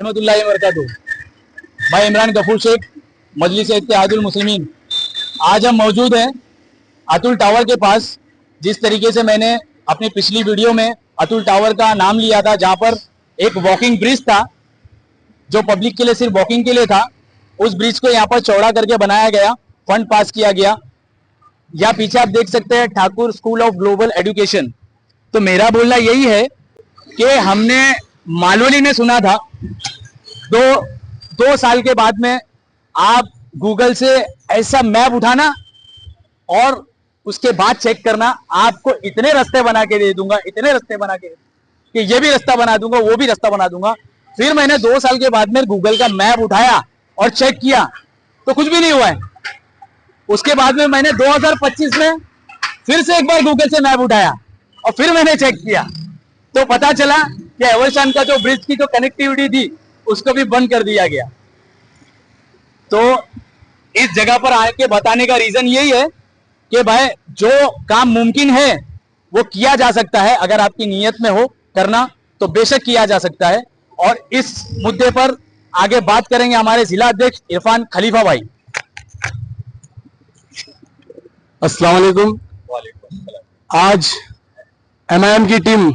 रहमतुल्लाहि व बरकातहू। भाई इमरान गफूर शेख, मजलिस इत्तेहादुल मुस्लिमीन। आज हम मौजूद हैं अतुल टावर के पास। जिस तरीके से मैंने अपनी पिछली वीडियो में अतुल टावर का नाम लिया था, जहां पर एक वॉकिंग ब्रिज था जो पब्लिक के लिए सिर्फ वॉकिंग के लिए था, उस ब्रिज को यहाँ पर चौड़ा करके बनाया गया, फंड पास किया गया। या पीछे आप देख सकते हैं Thakur school of global education. तो मेरा बोलना यही है कि हमने मालोली में सुना था दो साल के बाद में आप गूगल से ऐसा मैप उठाना और उसके बाद चेक करना, आपको इतने रास्ते बना के दे दूंगा, इतने रास्ते बना के कि ये भी रास्ता बना दूंगा, वो भी रास्ता बना दूंगा। फिर मैंने 2 साल के बाद में गूगल का मैप उठाया और चेक किया तो कुछ भी नहीं हुआ है। उसके बाद में मैंने 2025 में फिर से एक बार गूगल से मैप उठाया और फिर मैंने चेक किया तो पता चला कि एवरशान का जो ब्रिज की जो कनेक्टिविटी थी उसको भी बंद कर दिया गया। तो इस जगह पर आके बताने का रीजन यही है कि भाई जो काम मुमकिन है वो किया जा सकता है। अगर आपकी नीयत में हो करना तो बेशक किया जा सकता है। और इस मुद्दे पर आगे बात करेंगे हमारे जिला अध्यक्ष इरफान खलीफा भाई। अस्सलाम वालेकुम। आज एमआईएम की टीम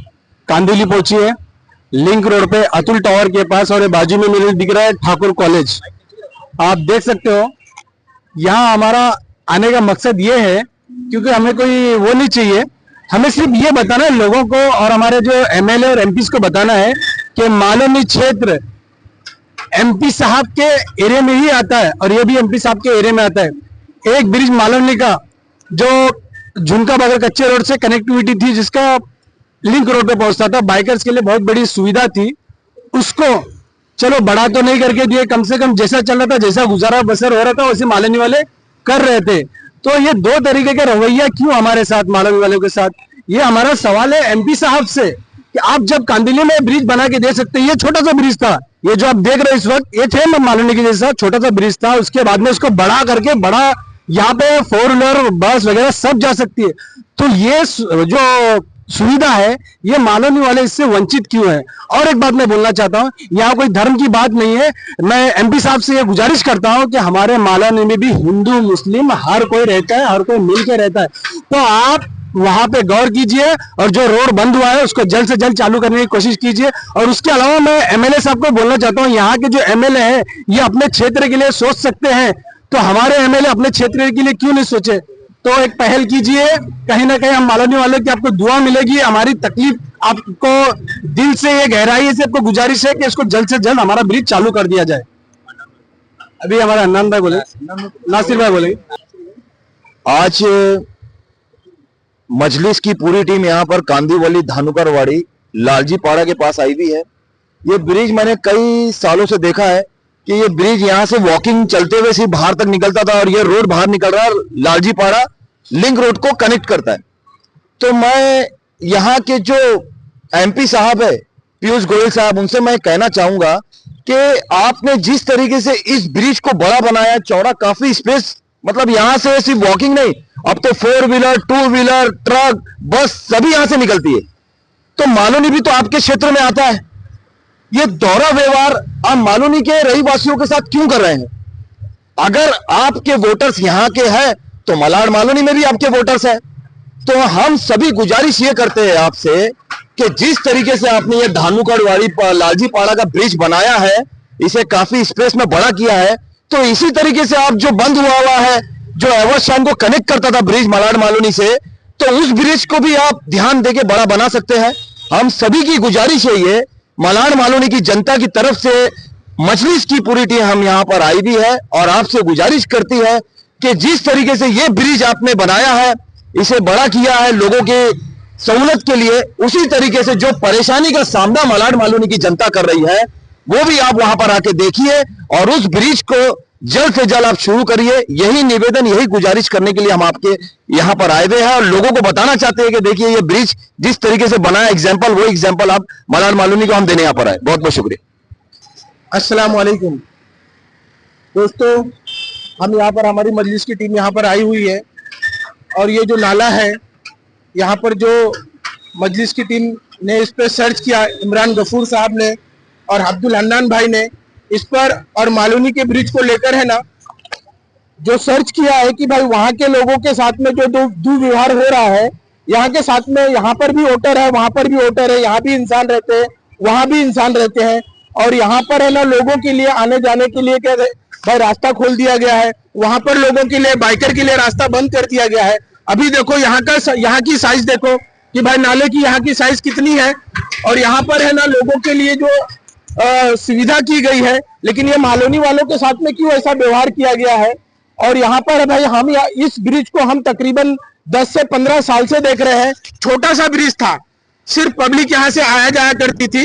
कांदिवली पहुंची है, लिंक रोड पे अतुल टावर के पास, और ये बाजू में मुझे दिख रहा है ठाकुर कॉलेज। आप देख सकते हो यहाँ हमारा आने का मकसद ये है क्योंकि हमें कोई वो नहीं चाहिए, हमें सिर्फ ये बताना है लोगों को और हमारे जो एमएलए और एमपी को बताना है कि मालोनी क्षेत्र एमपी साहब के एरिया में ही आता है और ये भी एमपी साहब के एरिया में आता है। एक ब्रिज मालोनी का जो झुमका बगैर कच्चे रोड से कनेक्टिविटी थी, जिसका लिंक रोड पे पहुंचता था, बाइकर्स के लिए बहुत बड़ी सुविधा थी, उसको चलो बड़ा तो नहीं करके दिए, कम से कम जैसा चल रहा था, जैसा गुजारा बसर हो रहा था वैसे मालोनी वाले कर रहे थे। तो ये 2 तरीके का रवैया क्यों हमारे साथ, मालोनी वालों के साथ? ये हमारा सवाल है एमपी साहब से कि आप जब कांदिवली में ब्रिज बना के दे सकते हैं। ये छोटा सा ब्रिज था, ये जो आप देख रहे हैं इस वक्त, ये थे मालोनी के जैसा छोटा सा ब्रिज था। उसके बाद में उसको बड़ा करके बड़ा यहाँ पे 4 व्हीलर बस वगैरह सब जा सकती है। तो ये जो सुविधा है ये मालोनी वाले इससे वंचित क्यों है? और एक बात मैं बोलना चाहता हूँ, यहाँ कोई धर्म की बात नहीं है। मैं एमपी साहब से ये गुजारिश करता हूँ कि हमारे मालोनी में भी हिंदू मुस्लिम हर कोई रहता है, हर कोई मिल के रहता है। तो आप वहां पे गौर कीजिए और जो रोड बंद हुआ है उसको जल्द से जल्द चालू करने की कोशिश कीजिए। और उसके अलावा मैं एमएलए साहब को बोलना चाहता हूँ, यहाँ के जो एमएलए हैं ये अपने क्षेत्र के लिए सोच सकते हैं, तो हमारे एमएलए अपने क्षेत्र के लिए क्यों नहीं सोचे? तो एक पहल कीजिए, कहीं ना कहीं हम मालोनी वालों की आपको दुआ मिलेगी। हमारी तकलीफ आपको दिल से, ये गहराई से आपको गुजारिश है कि इसको जल्द से जल्द हमारा ब्रिज चालू कर दिया जाए। अभी हमारा अन्नान भाई बोले, नासिर भाई बोले। आज मजलिस की पूरी टीम यहाँ पर कांदिवली धानुकरवाड़ी लालजी पाड़ा के पास आई हुई है। ये ब्रिज मैंने कई सालों से देखा है कि ये ब्रिज यहाँ से वॉकिंग चलते हुए सिर्फ बाहर तक निकलता था और ये रोड बाहर निकल रहा है, लालजी पाड़ा लिंक रोड को कनेक्ट करता है। तो मैं यहाँ के जो एमपी साहब है पीयूष गोयल साहब, उनसे मैं कहना चाहूंगा कि आपने जिस तरीके से इस ब्रिज को बड़ा बनाया, चौड़ा, काफी स्पेस, मतलब यहाँ से सिर्फ वॉकिंग नहीं, अब तो 4 व्हीलर 2 व्हीलर ट्रक बस सभी यहां से निकलती है। तो मालोनी भी तो आपके क्षेत्र में आता है। ये दोहरा व्यवहार आप मालोनी के रहीवासियों के साथ क्यों कर रहे हैं? अगर आपके वोटर्स यहाँ के हैं तो मलाड मालोनी में भी आपके वोटर्स हैं। तो हम सभी गुजारिश ये करते हैं आपसे कि जिस तरीके से आपने ये धानुकरवाड़ी लालजी पाड़ा का ब्रिज बनाया है, इसे काफी स्पेस में बड़ा किया है, तो इसी तरीके से आप जो बंद हुआ है, जो एवरशान को कनेक्ट करता था ब्रिज मलाड मालोनी से, तो उस ब्रिज को भी आप ध्यान देके बड़ा बना सकते हैं। हम सभी की गुजारिश है, ये मलाड मालोनी की जनता की तरफ से मजलिस की पूरी टीम हम यहाँ पर आई भी है और आपसे गुजारिश करती है कि जिस तरीके से ये ब्रिज आपने बनाया है, इसे बड़ा किया है लोगों के सहूलत के लिए, उसी तरीके से जो परेशानी का सामना मलाड मालोनी की जनता कर रही है वो भी आप वहां पर आके देखिए और उस ब्रिज को जल्द से जल्द आप शुरू करिए। यही निवेदन, यही गुजारिश करने के लिए हम आपके यहाँ पर आए हुए हैं और लोगों को बताना चाहते हैं कि देखिए ये ब्रिज जिस तरीके से बनाया, एग्जाम्पल वो एग्जाम्पल आप मलाड मालोनी को हम देने यहाँ पर आए। बहुत बहुत शुक्रिया। अस्सलाम वालेकुम दोस्तों, हम यहाँ पर, हमारी मजलिस की टीम यहाँ पर आई हुई है और ये जो नाला है यहाँ पर जो मजलिस की टीम ने इस पर सर्च किया, इमरान गफूर साहब ने, और अब्दुल हन्नान भाई ने इस पर और मालूनी के ब्रिज को लेकर है ना जो सर्च किया है कि भाई वहां के लोगों के साथ में जो दुर्व्यवहार हो रहा है, यहाँ के साथ में यहाँ पर भी वोटर है, वहां पर भी वोटर है, यहाँ भी इंसान रहते हैं, वहां भी इंसान रहते हैं, और यहाँ पर है ना लोगों के लिए आने जाने के लिए क्या भाई रास्ता खोल दिया गया है, वहां पर लोगों के लिए बाइकर के लिए रास्ता बंद कर दिया गया है। अभी देखो यहाँ की साइज देखो कि भाई नाले की यहाँ की साइज कितनी है, और यहाँ पर है ना लोगों के लिए जो सुविधा की गई है, लेकिन ये मालोनी वालों के साथ में क्यों ऐसा व्यवहार किया गया है। और यहाँ पर भाई हम इस ब्रिज को हम तकरीबन 10 से 15 साल से देख रहे हैं। छोटा सा ब्रिज था, सिर्फ पब्लिक यहाँ से आया जाया करती थी,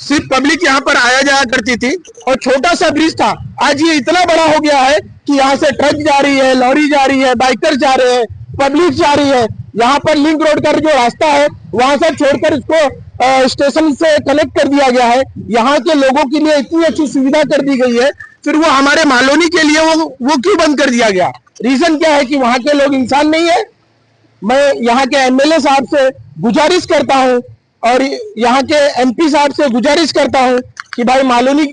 सिर्फ पब्लिक यहाँ पर आया जाया करती थी और छोटा सा ब्रिज था। आज ये इतना बड़ा हो गया है कि यहाँ से ट्रक जा रही है, लॉरी जा रही है, बाइकर जा रहे हैं, पब्लिक जा रही है। यहाँ पर लिंक रोड का जो रास्ता है वहां से छोड़कर इसको स्टेशन से कनेक्ट कर दिया गया है। यहाँ के लोगों के लिए इतनी अच्छी सुविधा कर दी गई है, फिर वो हमारे मालोनी के लिए वो क्यों बंद कर दिया गया? रीजन क्या है कि वहां के लोग इंसान नहीं है। मैं यहाँ के एमएलए साहब से गुजारिश करता हूँ और यहाँ के एमपी साहब से गुजारिश करता हूँ कि भाई मालोनी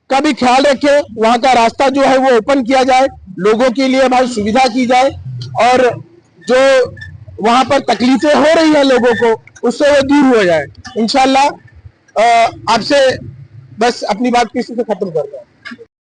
का भी ख्याल रखें, वहां का रास्ता जो है वो ओपन किया जाए, लोगों के लिए भाई सुविधा की जाए, और जो वहां पर तकलीफें हो रही है लोगों को उससे वो दूर हो जाए। इंशाल्लाह आपसे बस अपनी बात किसी से खत्म कर रहा हूं।